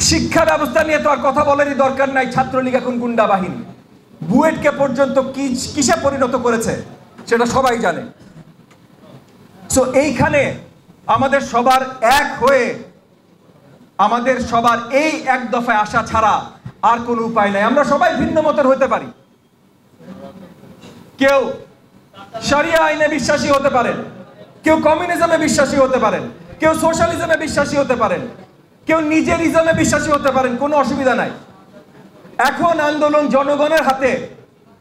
শিক্ষা ব্যবস্থা নিয়ে তো আর কথা বলারই দরকার নাই। ছাত্রলীগ এখন গুন্ডা বাহিনী, বুয়েটকে পর্যন্ত কিসে পরিণত করেছে সেটা সবাই জানে। সো এইখানে আমাদের সবার এক হয়ে আমাদের সবার এই এক দফায় আসা ছাড়া আর কোনো উপায় নাই। আমরা সবাই ভিন্ন মতের হতে পারি, কেউ শরিয়া আইনে বিশ্বাসী হতে পারেন, কেউ কমিউনিজমে বিশ্বাসী হতে পারেন, কেউ সোশ্যালিজমে বিশ্বাসী হতে পারেন, কেউ নিজের ইজমে বিশ্বাসী হতে পারেন, কোনো অসুবিধা নাই। এখন আন্দোলন জনগণের হাতে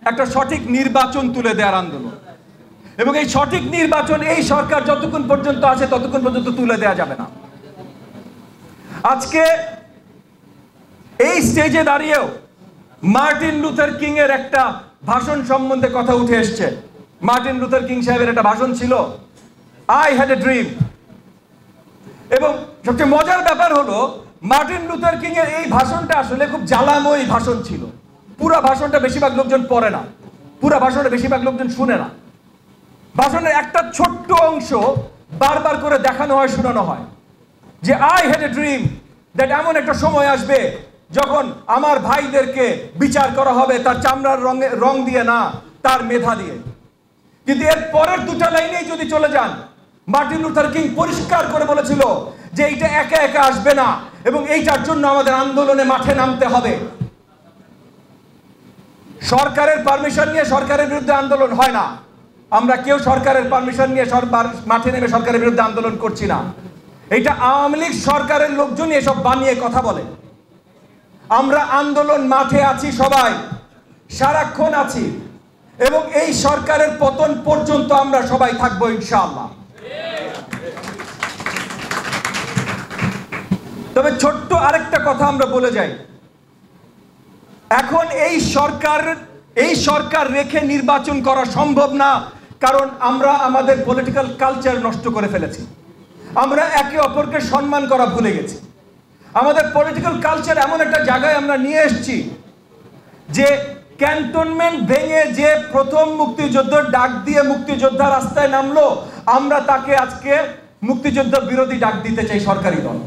একটা সঠিক নির্বাচন তুলে দেওয়ার আন্দোলন, এবং এই সঠিক নির্বাচন এই সরকার যতক্ষণ পর্যন্ত আছে ততক্ষণ পর্যন্ত তুলে দেওয়া যাবে না। আজকে এই স্টেজে দাঁড়িয়েও মার্টিন লুথার কিং এর একটা ভাষণ সম্বন্ধে কথা উঠে এসছে। মার্টিন লুথার কিং সাহেবের একটা ভাষণ ছিল, আই হ্যাড এ ড্রিম। এবং সবচেয়ে মজার ব্যাপার হলো মার্টিন লুথার কিং এর এই ভাষণটা আসলে খুব জ্বালাময়ী ভাষণ ছিল। পুরা ভাষণটা বেশিরভাগ লোকজন পড়ে না, পুরা ভাষণটা বেশিরভাগ লোকজন শুনে না। ভাষণের একটা ছোট্ট অংশ বারবার করে দেখানো হয়, শোনানো হয় যে I had a dream that এমন একটা সময় আসবে যখন আমার ভাইদেরকে বিচার করা হবে তার চামড়ার রং দিয়ে না, তার মেধা দিয়ে। কিন্তু এর পরের দুটা লাইনেই যদি চলে যান, মার্টিন লুথার কিং পরিষ্কার করে বলেছিল যে এইটা একা একা আসবে না, এবং এইটার জন্য আমাদের আন্দোলনে মাঠে নামতে হবে। সরকারের পারমিশন নিয়ে সরকারের বিরুদ্ধে আন্দোলন হয় না। আমরা কেউ সরকারের পারমিশন নিয়ে মাঠে নেমে সরকারের বিরুদ্ধে আন্দোলন করছি না। এটা আওয়ামী লীগ সরকারের লোকজনই এসব বানিয়ে কথা বলে। আমরা আন্দোলন মাঠে আছি, সবাই সারাক্ষণ আছি, এবং এই সরকারের পতন পর্যন্ত আমরা সবাই থাকবো ইনশাআল্লাহ। তবে ছোট্ট আরেকটা কথা আমরা বলে যাই, এখন এই সরকার রেখে নির্বাচন করা সম্ভব না, কারণ আমরা আমাদের পলিটিক্যাল কালচার নষ্ট করে ফেলেছি। আমরা একে অপরকে সম্মান করা ভুলে গেছি। আমাদের পলিটিক্যাল কালচার এমন একটা জায়গায় আমরা নিয়ে এসেছি যে ক্যান্টনমেন্ট ভেঙে যে প্রথম মুক্তিযুদ্ধের ডাক দিয়ে মুক্তিযোদ্ধা রাস্তায় নামলো, আমরা তাকে আজকে মুক্তিযোদ্ধা বিরোধী ডাক দিতে চাই সরকারি দল।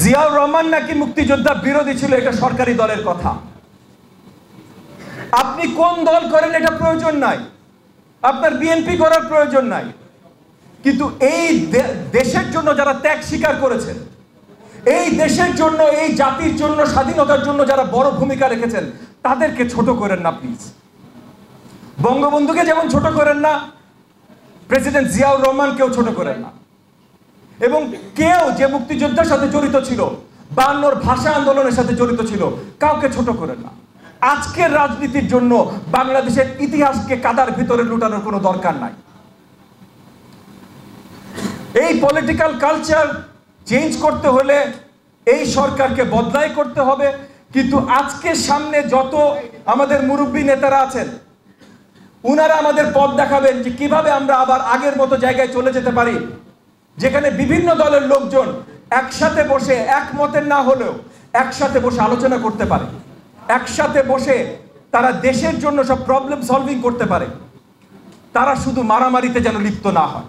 জিয়াউর রহমান নাকি মুক্তিযোদ্ধা বিরোধী ছিল, এটা সরকারি দলের কথা। আপনি কোন দল করেন এটা প্রয়োজন নাই, আপনার বিএনপি করার প্রয়োজন নাই, কিন্তু এই দেশের জন্য যারা ত্যাগ স্বীকার করেছেন, এই দেশের জন্য, এই জাতির জন্য, স্বাধীনতার জন্য যারা বড় ভূমিকা রেখেছেন, তাদেরকে ছোট করেন না প্লিজ। বঙ্গবন্ধুকে যেমন ছোট করেন না, প্রেসিডেন্ট জিয়াউর রহমানকেও ছোট করেন না। এবং কেউ যে মুক্তিযোদ্ধার সাথে জড়িত ছিল, 52 ভাষা আন্দোলনের সাথে জড়িত ছিল, কাউকে ছোট করেন না। আজকের রাজনীতির জন্য বাংলাদেশের ইতিহাসকে কাদার ভিতরে লুটানোর কোনো দরকার নাই। এই পলিটিক্যাল কালচার চেঞ্জ করতে হলে এই সরকারকে বদলাই করতে হবে। কিন্তু আজকে সামনে যত আমাদের মুরব্বী নেতারা আছেন, উনারা আমাদের পথ দেখাবেন যে কিভাবে আমরা আবার আগের মতো জায়গায় চলে যেতে পারি, যেখানে বিভিন্ন দলের লোকজন একসাথে বসে, একমতের না হলেও একসাথে বসে আলোচনা করতে পারে, একসাথে বসে তারা দেশের জন্য সব প্রবলেম সলভিং করতে পারে। তারা শুধু মারামারিতে যেন লিপ্ত না হয়।